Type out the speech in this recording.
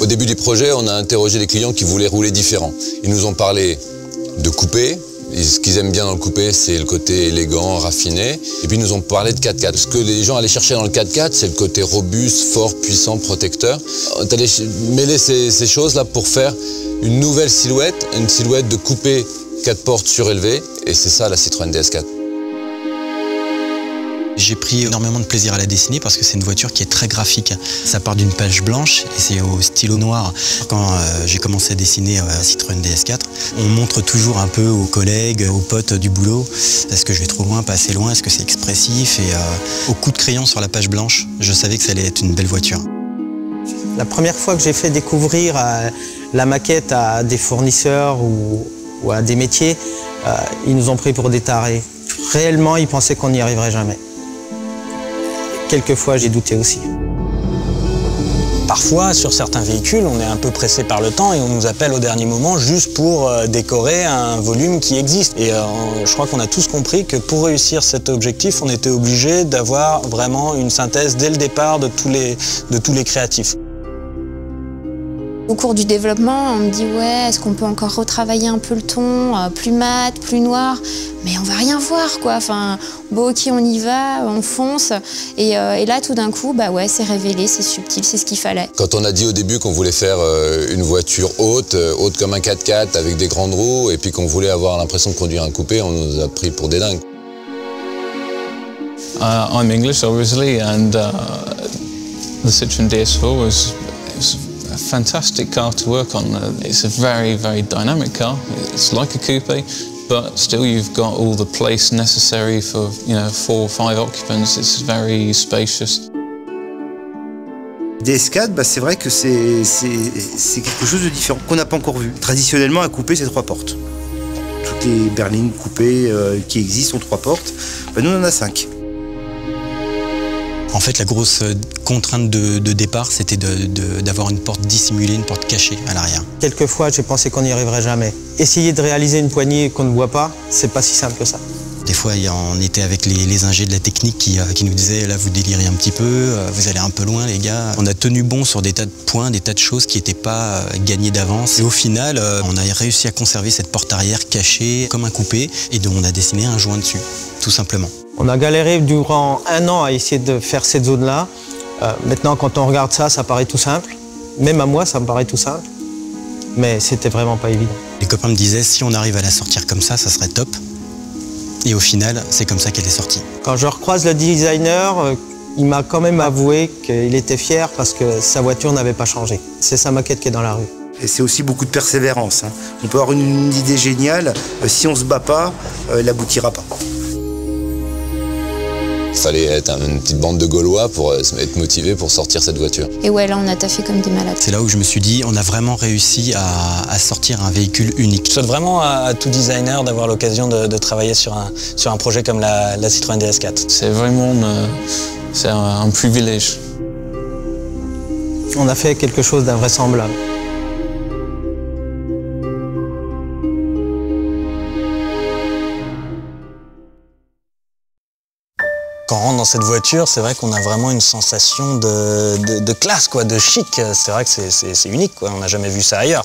Au début du projet, on a interrogé les clients qui voulaient rouler différent. Ils nous ont parlé de coupé. Ce qu'ils aiment bien dans le coupé, c'est le côté élégant, raffiné. Et puis ils nous ont parlé de 4x4. Ce que les gens allaient chercher dans le 4x4, c'est le côté robuste, fort, puissant, protecteur. On est allé mêler ces choses-là pour faire une nouvelle silhouette, une silhouette de coupé 4 portes surélevée. Et c'est ça la Citroën DS4. J'ai pris énormément de plaisir à la dessiner parce que c'est une voiture qui est très graphique. Ça part d'une page blanche et c'est au stylo noir. Quand j'ai commencé à dessiner la Citroën DS4, on montre toujours un peu aux collègues, aux potes du boulot. Est-ce que je vais trop loin, pas assez loin, est-ce que c'est expressif? Et au coup de crayon sur la page blanche, je savais que ça allait être une belle voiture. La première fois que j'ai fait découvrir la maquette à des fournisseurs ou à des métiers, ils nous ont pris pour des tarés. Réellement, ils pensaient qu'on n'y arriverait jamais. Quelquefois, j'ai douté aussi. Parfois, sur certains véhicules, on est un peu pressé par le temps et on nous appelle au dernier moment juste pour décorer un volume qui existe. Et je crois qu'on a tous compris que pour réussir cet objectif, on était obligé d'avoir vraiment une synthèse dès le départ de tous les créatifs. Au cours du développement, on me dit ouais, est-ce qu'on peut encore retravailler un peu le ton, plus mat, plus noir, mais on va rien voir quoi. Enfin, bon ok, on y va, on fonce, et là tout d'un coup, bah ouais, c'est révélé, c'est subtil, c'est ce qu'il fallait. Quand on a dit au début qu'on voulait faire une voiture haute comme un 4x4 avec des grandes roues, et puis qu'on voulait avoir l'impression de conduire un coupé, on nous a pris pour des dingues. I'm English, obviously, and the Citroën DS4 was a fantastic car to work on. It's a very, very dynamic car. It's like a coupe, but still you've got all the place necessary for 4 or 5 occupants. It's very spacious. DS4, c'est vrai que c'est quelque chose de différent qu'on n'a pas encore vu. Traditionnellement, un coupé, c'est 3 portes. Toutes les berlines coupées qui existent ont 3 portes. Nous, on en a 5. En fait, la grosse contrainte de départ, c'était d'avoir une porte dissimulée, une porte cachée à l'arrière. Quelquefois, j'ai pensé qu'on n'y arriverait jamais. Essayer de réaliser une poignée qu'on ne voit pas, c'est pas si simple que ça. Des fois, on était avec les ingés de la technique qui nous disaient « là, vous délirez un petit peu, vous allez un peu loin, les gars ». On a tenu bon sur des tas de points, des tas de choses qui n'étaient pas gagnées d'avance. Et au final, on a réussi à conserver cette porte arrière cachée comme un coupé et dont on a dessiné un joint dessus, tout simplement. On a galéré durant 1 an à essayer de faire cette zone-là. Maintenant, quand on regarde ça, ça paraît tout simple. Même à moi, ça me paraît tout simple. Mais c'était vraiment pas évident. Les copains me disaient, si on arrive à la sortir comme ça serait top. Et au final, c'est comme ça qu'elle est sortie. Quand je recroise le designer, il m'a quand même avoué qu'il était fier parce que sa voiture n'avait pas changé. C'est sa maquette qui est dans la rue. Et c'est aussi beaucoup de persévérance. On peut avoir une idée géniale, si on ne se bat pas, elle n'aboutira pas. Il fallait être une petite bande de Gaulois pour être motivé pour sortir cette voiture. Et ouais, là on a taffé comme des malades. C'est là où je me suis dit, on a vraiment réussi à sortir un véhicule unique. Je souhaite vraiment à tout designer d'avoir l'occasion de travailler sur un projet comme la Citroën DS4. C'est vraiment un privilège. On a fait quelque chose d'invraisemblable. Quand on rentre dans cette voiture, c'est vrai qu'on a vraiment une sensation de classe, quoi, de chic. C'est vrai que c'est unique, quoi. On n'a jamais vu ça ailleurs.